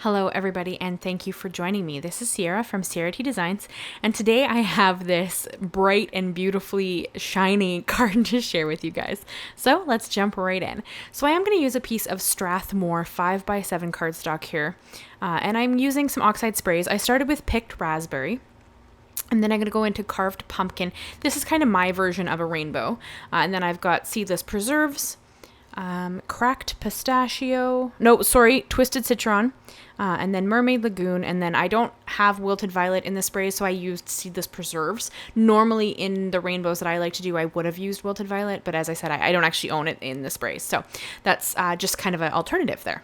Hello everybody and thank you for joining me. This is Sierra from Sierra T Designs, and today I have this bright and beautifully shiny card to share with you guys. So let's jump right in. So I am going to use a piece of Strathmore 5x7 cardstock here, and I'm using some Oxide sprays. I started with picked raspberry. And then I'm going to go into carved pumpkin. This is kind of my version of a rainbow. And then I've got seedless preserves, cracked pistachio, twisted citron, and then Mermaid, Lagoon, and then I don't have wilted violet in the sprays, so I used seedless preserves. Normally in the rainbows that I like to do, I would have used wilted violet, but as I said, I don't actually own it in the sprays, so that's just kind of an alternative there.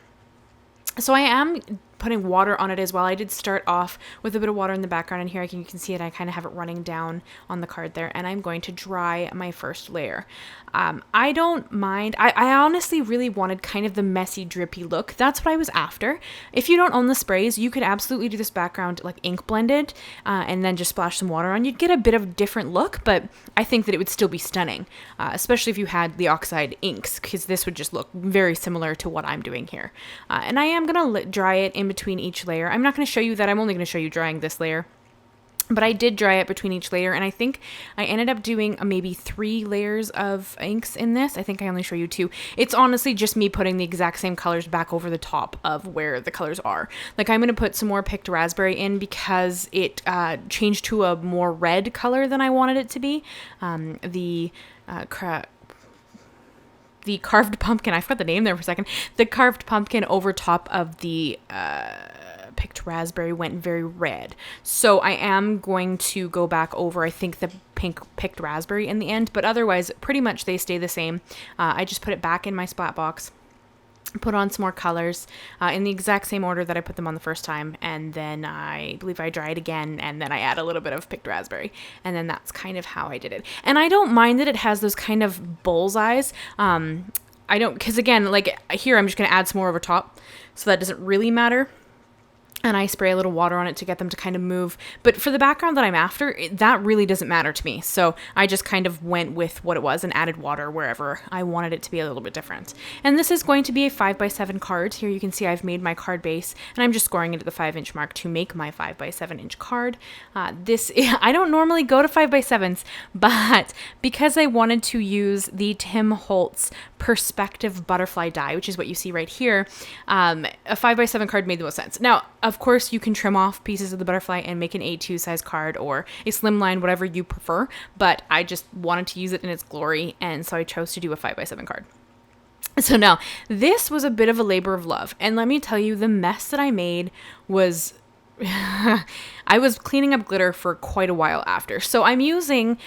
So I am putting water on it as well. I did start off with a bit of water in the background, and here you can see it. I kind of have it running down on the card there, and I'm going to dry my first layer. I don't mind. I honestly really wanted kind of the messy, drippy look. That's what I was after. If you don't own the sprays, you could absolutely do this background like ink blended, and then just splash some water on. You'd get a bit of a different look, but I think that it would still be stunning, especially if you had the Oxide inks, because this would just look very similar to what I'm doing here. And I am going to dry it in between each layer. I'm not going to show you that. I'm only going to show you drying this layer. But I did dry it between each layer, and I think I ended up doing maybe 3 layers of inks in this. I think I only show you 2. It's honestly just me putting the exact same colors back over the top of where the colors are. Like, I'm going to put some more picked raspberry in because it changed to a more red color than I wanted it to be. The carved pumpkin, I forgot the name there for a second. The carved pumpkin over top of the picked raspberry went very red. So I am going to go back over, I think, the pink picked raspberry in the end, but otherwise pretty much they stay the same. I just put it back in my Splat Box, put on some more colors in the exact same order that I put them on the first time, and then I believe I dry it again, and then I add a little bit of picked raspberry, and then that's kind of how I did it. And I don't mind that it has those kind of bullseyes. I don't, because again, like here I'm just going to add some more over top, so that doesn't really matter. And I spray a little water on it to get them to kind of move. But for the background that I'm after, that really doesn't matter to me. So I just kind of went with what it was and added water wherever I wanted it to be a little bit different. And this is going to be a 5x7 card. Here you can see I've made my card base, and I'm just scoring it at the 5-inch mark to make my 5x7-inch card. I don't normally go to 5x7s, but because I wanted to use the Tim Holtz Perspective Butterfly die, which is what you see right here, a 5x7 card made the most sense. Now, of course, you can trim off pieces of the butterfly and make an A2 size card or a slimline, whatever you prefer, but I just wanted to use it in its glory, and so I chose to do a 5x7 card. So now, this was a bit of a labor of love, and let me tell you, the mess that I made was... I was cleaning up glitter for quite a while after. So I'm using,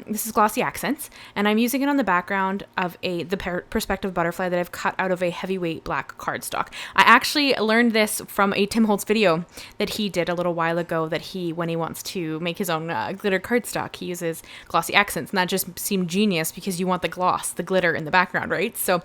this is Glossy Accents, and I'm using it on the background of the Perspective Butterfly that I've cut out of a heavyweight black cardstock. I actually learned this from a Tim Holtz video that he did a little while ago, that when he wants to make his own glitter cardstock, he uses Glossy Accents, and that just seemed genius because you want the gloss, the glitter in the background, right? So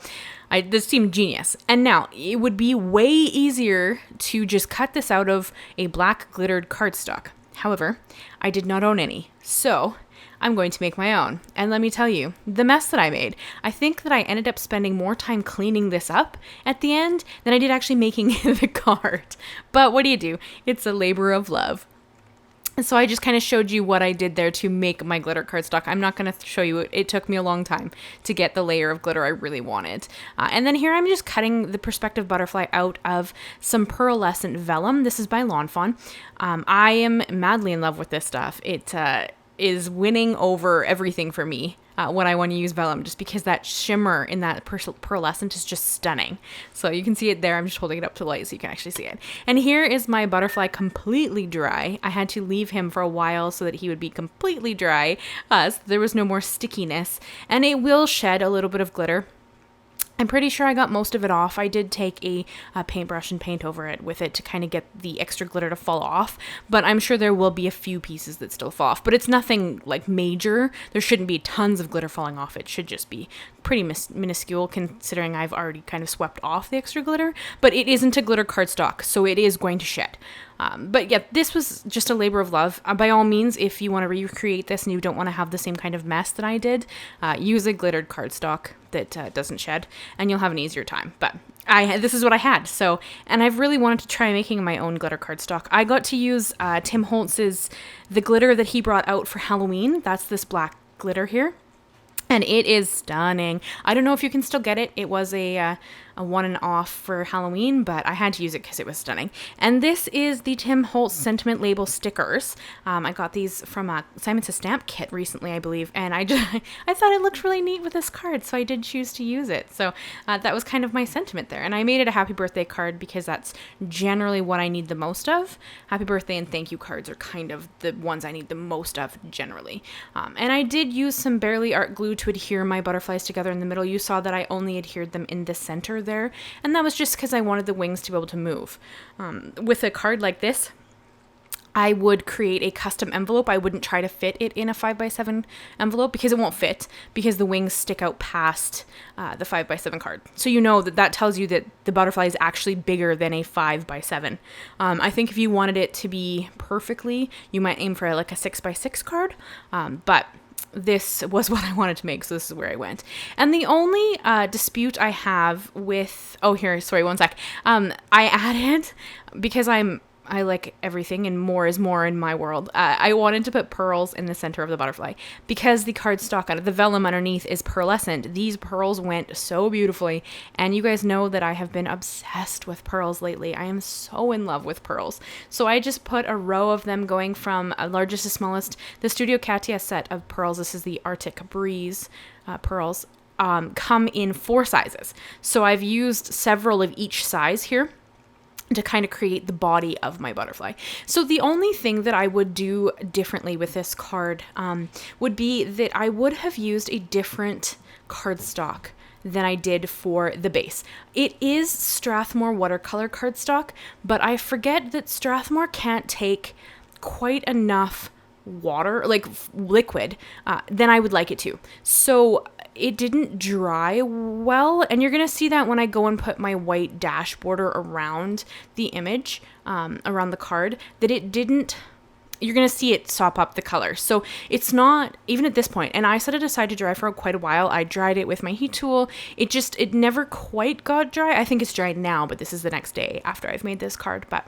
this seemed genius. And now, it would be way easier to just cut this out of a black glittered cardstock. However, I did not own any, so I'm going to make my own. And let me tell you, the mess that I made, I think that I ended up spending more time cleaning this up at the end than I did actually making the card. But what do? It's a labor of love. So I just kind of showed you what I did there to make my glitter cardstock. I'm not going to show you it. It took me a long time to get the layer of glitter I really wanted. And then here I'm just cutting the Perspective Butterfly out of some Pearlescent Vellum. This is by Fawn. I am madly in love with this stuff. It is winning over everything for me when I want to use Vellum, just because that shimmer in that pearlescent is just stunning. So you can see it there. I'm just holding it up to the light so you can actually see it. And here is my butterfly completely dry. I had to leave him for a while so that he would be completely dry, so there was no more stickiness. And it will shed a little bit of glitter. I'm pretty sure I got most of it off. I did take a paintbrush and paint over it with it to kind of get the extra glitter to fall off, but I'm sure there will be a few pieces that still fall off, but it's nothing like major. There shouldn't be tons of glitter falling off. It should just be pretty minuscule, considering I've already kind of swept off the extra glitter, but it isn't a glitter cardstock, so it is going to shed. But yeah, this was just a labor of love. By all means, if you want to recreate this and you don't want to have the same kind of mess that I did, use a glittered cardstock that doesn't shed, and you'll have an easier time. But this is what I had. So, and I've really wanted to try making my own glitter cardstock. I got to use Tim Holtz's, the glitter that he brought out for Halloween. That's this black glitter here. And it is stunning. I don't know if you can still get it. It was a one and off for Halloween, but I had to use it because it was stunning. And this is the Tim Holtz Sentiment Label stickers. I got these from Simon Says Stamp Kit recently, I believe, and I thought it looked really neat with this card, so I did choose to use it. So that was kind of my sentiment there. And I made it a happy birthday card because that's generally what I need the most of. Happy birthday and thank you cards are kind of the ones I need the most of generally. And I did use some Barely Art glue to adhere my butterflies together in the middle. You saw that I only adhered them in the center there, and that was just because I wanted the wings to be able to move. With a card like this, I would create a custom envelope. I wouldn't try to fit it in a 5x7 envelope because it won't fit, because the wings stick out past the 5x7 card. So you know that tells you that the butterfly is actually bigger than a 5x7. I think if you wanted it to be perfectly, you might aim for like a 6x6 card, but this was what I wanted to make, so this is where I went. And the only dispute I have with, sorry, one sec. I added, because I like everything and more is more in my world. I wanted to put pearls in the center of the butterfly because the cardstock, the vellum underneath is pearlescent. These pearls went so beautifully, and you guys know that I have been obsessed with pearls lately. I am so in love with pearls. So I just put a row of them going from largest to smallest. The Studio Katia set of pearls, this is the Arctic Breeze pearls, come in 4 sizes. So I've used several of each size here to kind of create the body of my butterfly. So the only thing that I would do differently with this card would be that I would have used a different cardstock than I did for the base. It is Strathmore watercolor cardstock, but I forget that Strathmore can't take quite enough water, like liquid, than I would like it to. So it didn't dry well, and you're gonna see that when I go and put my white dash border around the image, around the card, that it didn't, you're gonna see it sop up the color. So it's not, even at this point, and I set it aside to dry for quite a while. I dried it with my heat tool. It never quite got dry. I think it's dried now, but this is the next day after I've made this card. But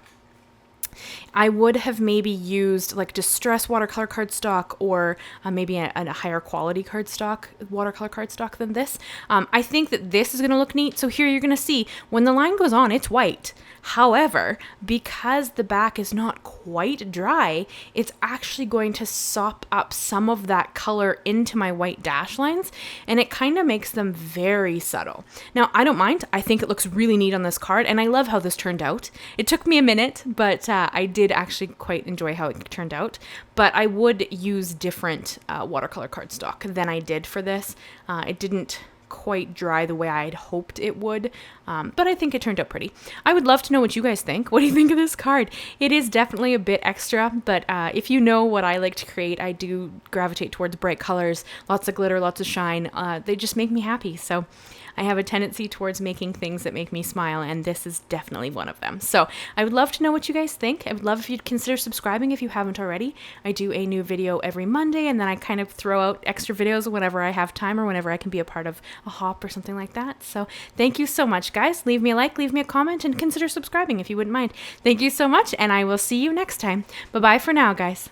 I would have maybe used like distress watercolor cardstock, or maybe a higher quality cardstock, watercolor cardstock than this. I think that this is going to look neat. So here you're going to see when the line goes on, it's white. However, because the back is not quite dry, it's actually going to sop up some of that color into my white dash lines, and it kind of makes them very subtle. Now, I don't mind. I think it looks really neat on this card, and I love how this turned out. It took me a minute, but I did actually quite enjoy how it turned out. But I would use different watercolor cardstock than I did for this. It didn't quite dry the way I had hoped it would, but I think it turned out pretty. I would love to know what you guys think. What do you think of this card? It is definitely a bit extra, but if you know what I like to create, I do gravitate towards bright colors, lots of glitter, lots of shine. They just make me happy. So I have a tendency towards making things that make me smile, and this is definitely one of them. So I would love to know what you guys think. I would love if you'd consider subscribing if you haven't already. I do a new video every Monday, and then I kind of throw out extra videos whenever I have time or whenever I can be a part of a hop or something like that. So thank you so much, guys. Leave me a like, leave me a comment, and consider subscribing if you wouldn't mind. Thank you so much, and I will see you next time. Bye-bye for now, guys.